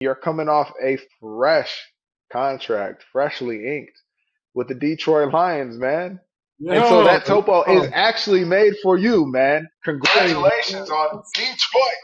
You're coming off a fresh contract, freshly inked with the Detroit Lions, man. And so Yo, that topo is yo, actually made for you, man. appreciate it, Congratulations man. on Detroit.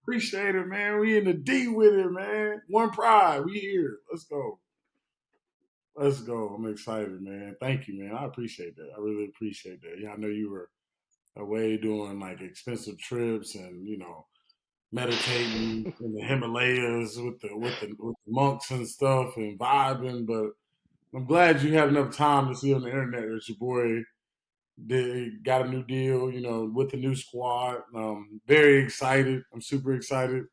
Appreciate it, man. We in the D with it, man. One pride. We here. Let's go. Let's go. I'm excited, man. Thank you, man. I appreciate that. I really appreciate that. Yeah, I know you were away doing like expensive trips and meditating in the Himalayas with the monks and stuff and vibing. But I'm glad you had enough time to see on the internet that your boy got a new deal. With the new squad. Very excited. I'm super excited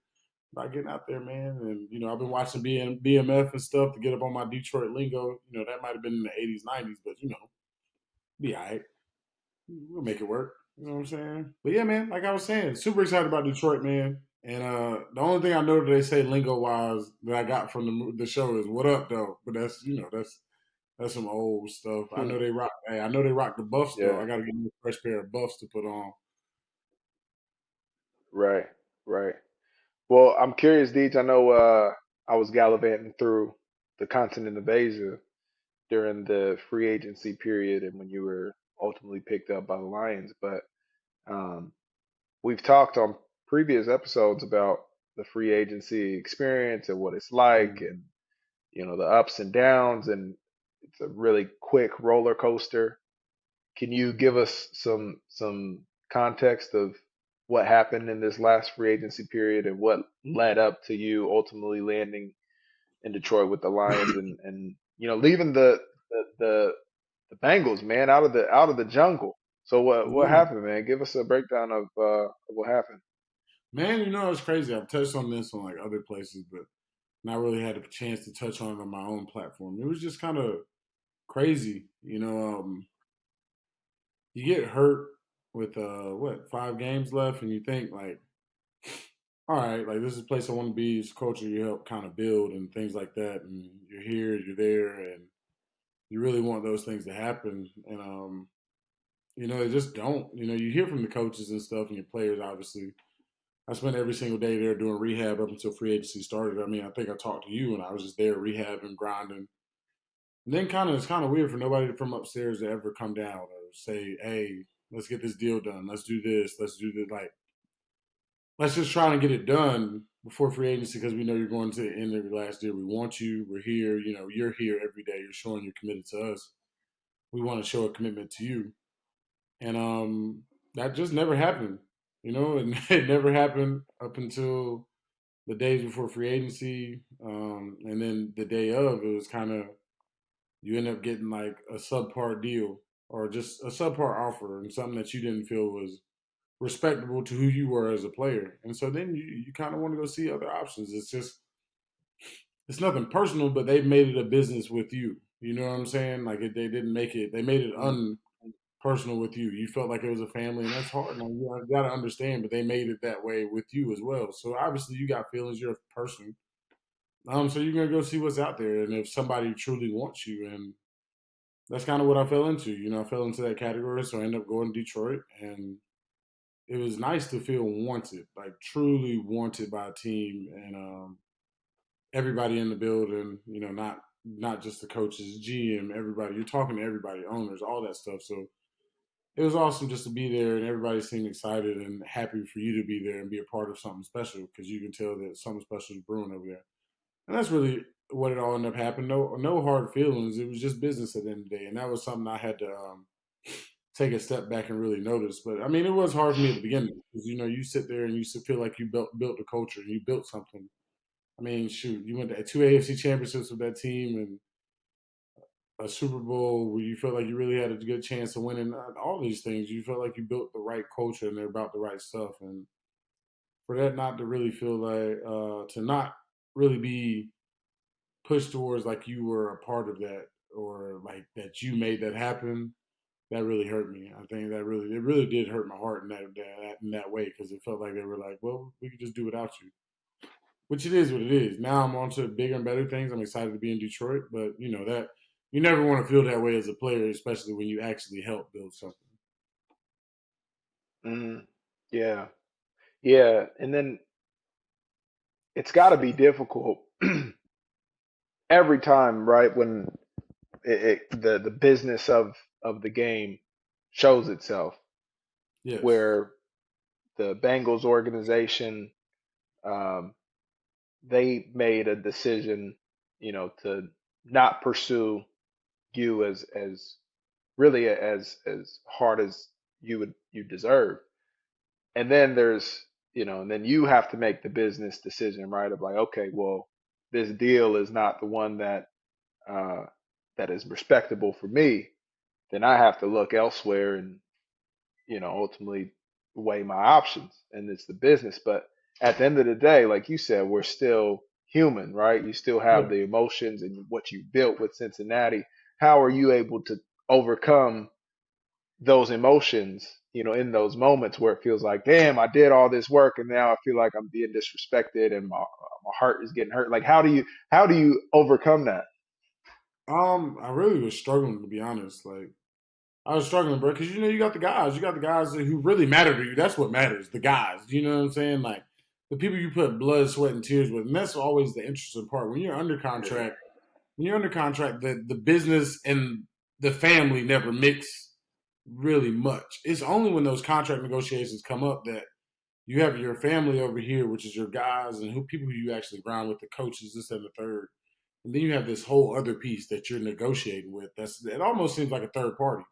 about getting out there, man. And I've been watching BMF and stuff to get up on my Detroit lingo. That might have been in the '80s, '90s, but be all right. We'll make it work. You know what I'm saying? But yeah, man, like I was saying, super excited about Detroit, man. And the only thing I know that they say lingo wise that I got from the show is "What up, though." But that's some old stuff. I Hmm. know they rock. Hey, I know they rock the buffs though. Yeah, I got to get me a fresh pair of buffs to put on. right, right. Well, I'm curious, Deej. I know I was gallivanting through the continent of Asia during the free agency period and when you were ultimately picked up by the Lions, but um, we've talked on previous episodes about the free agency experience and what it's like Mm. and the ups and downs, and it's a really quick roller coaster. Can you give us some context of what happened in this last free agency period and what led up to you ultimately landing in Detroit with the Lions and leaving the Bengals, man, out of the jungle. So what Yeah. happened, man? Give us a breakdown of what happened. Man, it's crazy. I've touched on this on like other places, but not really had a chance to touch on it on my own platform. It was just kind of crazy. You get hurt with what 5 games left, and you think like, all right, like this is a place I want to be. It's a culture you help kind of build and things like that. And you're here, you're there, and you really want those things to happen. And they just don't. You hear from the coaches and stuff and your players. Obviously, I spent every single day there doing rehab up until free agency started. I mean, I think I talked to you, and I was just there rehabbing, grinding. And then it's kind of weird for nobody from upstairs to ever come down or say, "Hey, let's get this deal done. Let's do this. Let's do this." Like, let's just try and get it done before free agency because we know you're going to the end of your last year. We want you. We're here. You're here every day. You're showing you're committed to us. We want to show a commitment to you, and that just never happened. And it never happened up until the days before free agency, and then the day of, it was kind of you end up getting like a subpar deal or just a subpar offer and something that you didn't feel was respectable to who you were as a player. And so then you kind of want to go see other options. It's nothing personal, but they've made it a business with you. You know what I'm saying? Like they didn't make it, they made it Mm. unpersonal with you. You felt like it was a family, and that's hard. Now you got to understand, but they made it that way with you as well. So obviously you got feelings. You're a person. So you're gonna go see what's out there, and if somebody truly wants you, and that's kind of what I fell into. I fell into that category, so I ended up going to Detroit, and it was nice to feel wanted, like truly wanted by a team, and everybody in the building. Not just the coaches, GM, everybody. You're talking to everybody, owners, all that stuff. So it was awesome just to be there, and everybody seemed excited and happy for you to be there and be a part of something special because you can tell that something special is brewing over there. And that's really what it all ended up happening. No hard feelings. It was just business at the end of the day, and that was something I had to take a step back and really notice. But I mean, it was hard for me at the beginning because you sit there and you feel like you built the culture and you built something. I mean, shoot, you went to 2 AFC championships with that team and a Super Bowl where you felt like you really had a good chance of winning all these things. You felt like you built the right culture and they're about the right stuff. And for that not to really feel like to not really be pushed towards like you were a part of that or like that you made that happen, that really hurt me. I think it really did hurt my heart in that way because it felt like they were like, well, we could just do without you, which it is what it is. Now I'm on to bigger and better things. I'm excited to be in Detroit, but that you never want to feel that way as a player, especially when you actually help build something. Mm. Yeah, yeah, and then it's got to be difficult. every time, right, when the business of the game shows itself, Yes. where the Bengals organization, um, they made a decision, to not pursue you as really as hard as you deserve. And then and then you have to make the business decision, right? Of like, okay, well, this deal is not the one uh, that is respectable for me. Then I have to look elsewhere and ultimately weigh my options. And it's the business. But at the end of the day, like you said, we're still human, right? You still have Yeah. the emotions and what you built with Cincinnati. How are you able to overcome those emotions, in those moments where it feels like, damn, I did all this work and now I feel like I'm being disrespected and my heart is getting hurt. Like, how do you overcome that? I really was struggling to be honest. Like I was struggling, bro, because you got the guys who really matter to you. That's what matters, the guys. You know what I'm saying? Like the people you put blood, sweat, and tears with, and that's always the interesting part. When you're under contract, the business and the family never mix really much. It's only when those contract negotiations come up that you have your family over here, which is your guys and who people who you actually grind with, the coaches, this and the third. And then you have this whole other piece that you're negotiating with. It almost seems like a third party.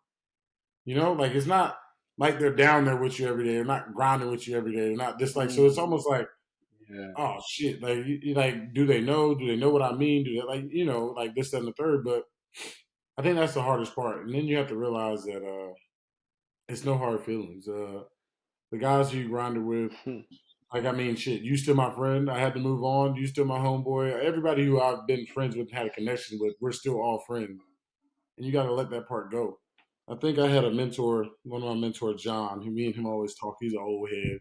Like it's not like they're down there with you every day. They're not grinding with you every day. They're not this like so. It's Mm, almost like yeah. oh shit. Like like do they know? Do they know what I mean? Do they like like this that, and the third? But I think that's the hardest part. And then you have to realize that it's no hard feelings. The guys who you grinded with, like I mean, shit. You still my friend. I had to move on. You still my homeboy. Everybody who I've been friends with, and had a connection with, we're still all friends. And you got to let that part go. I think I had a mentor, one of my mentors, John, who me and him always talk. He's an old head,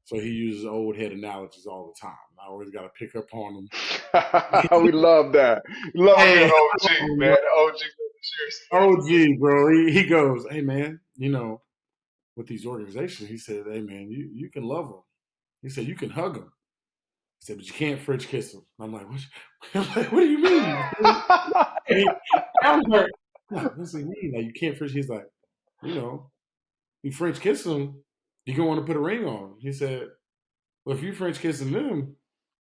so he uses old head analogies all the time. I always got to pick up on him. We love that. Love a Hey, good OG, man. OG share OG, bro. He goes, hey man, with these organizations, he said, hey man, you can love them. He said you can hug them. He said, but you can't French kiss them. I'm like, what? I'm like, what do you mean? I'm like, what's he mean? Like you can't French? He's like, you know, you French kiss them, you can want to put a ring on. He said, well, if you French kissing them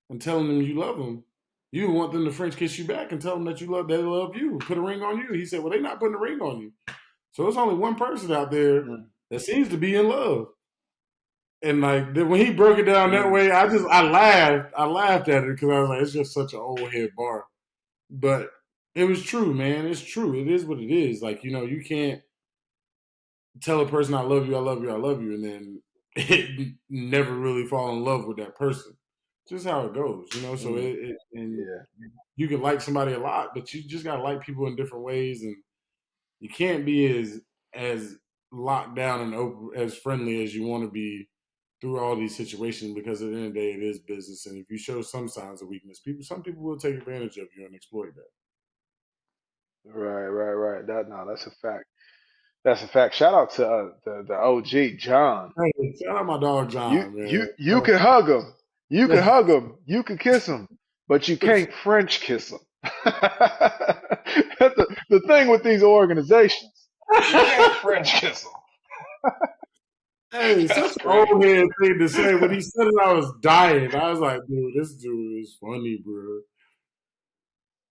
and telling them you love them, you want them to French kiss you back and tell them that they love you, put a ring on you. He said, well, they're not putting a ring on you. So it's only one person out there Mm, that seems to be in love. And like when he broke it down that mm, way, I laughed at it because I was like, it's just such an old head bar. But it was true, man. It's true. It is what it is. Like you can't tell a person I love you, I love you, I love you, and then never really fall in love with that person. Just how it goes. So mm. and Yeah. you can like somebody a lot, but you just gotta like people in different ways, and you can't be as locked down and open, as friendly as you want to be through all these situations because at the end of the day, it is business, and if you show some signs of weakness, some people will take advantage of you and exploit that. Right, right, right. That's a fact. That's a fact. Shout out to the OG John. Hey, shout out my dog You John, man. you you can hug him. You can hug him. You can kiss him, but you can't French kiss him. That's the thing with these organizations. You can't French kiss them. Hey, such That's an crazy. old head thing to say. When he said it, I was dying. I was like, dude, this dude is funny, bro.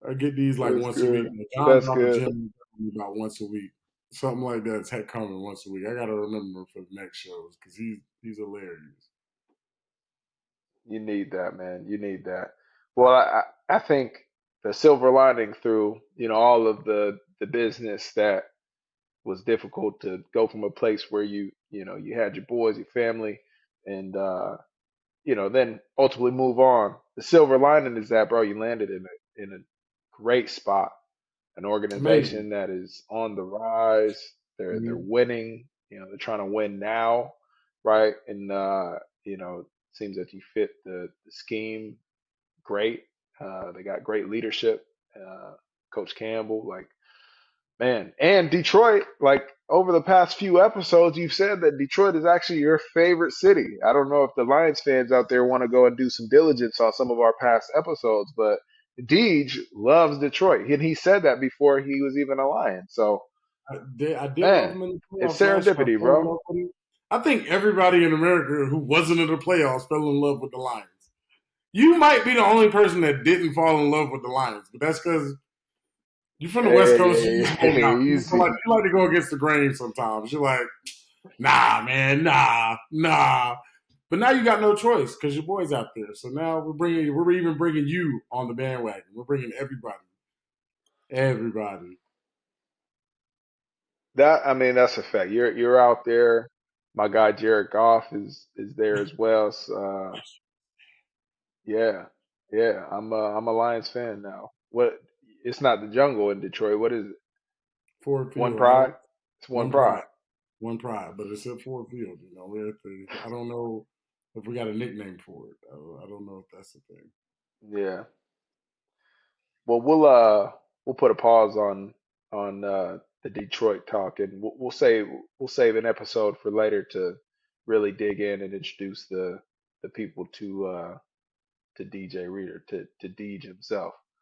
I get these like That's once a week. good. John That's dropped a good. gym about once a week. Something like that's coming once a week. I gotta remember for the next shows because he's hilarious. You need that, man. You need that. Well, I think the silver lining through all of the business that was difficult to go from a place where you had your boys, your family, and then ultimately move on. The silver lining is that, bro, you landed in a great spot, an Amazing. organization that is on the rise. They're Mhm. winning. They're trying to win now, right? And seems that you fit the scheme great. They got great leadership. Coach Campbell, like, man, and Detroit, like, over the past few episodes, you've said that Detroit is actually your favorite city. I don't know if the Lions fans out there want to go and do some diligence on some of our past episodes, but Deej loves Detroit, and he said that before he was even a Lion. So, I did love man, him in the it's playoffs last year. I serendipity, fell in bro. love with him. I think everybody in America who wasn't in the playoffs fell in love with the Lions. You might be the only person that didn't fall in love with the Lions, but that's because you're from the West Coast. You just hold out. Easy. You like to go against the grain sometimes. You're like, nah, man, nah, nah. But now you got no choice because your boy's out there. So now we're even bringing you on the bandwagon. We're bringing everybody, everybody. That I mean, that's a fact. You're out there. My guy Jared Goff is there as well. So, yeah, yeah. I'm a Lions fan now. What? It's not the jungle in Detroit. What is it? Ford One Field, right? Pride. It's One One Pride. pride, one pride. But it's at Ford Field. You know, we're at the. I don't know if we got a nickname for it. I don't know if that's the thing. Yeah. Well, we'll put a pause on the Detroit talk, and we'll save an episode for later to really dig in and introduce the people to DJ Reader to Deej himself.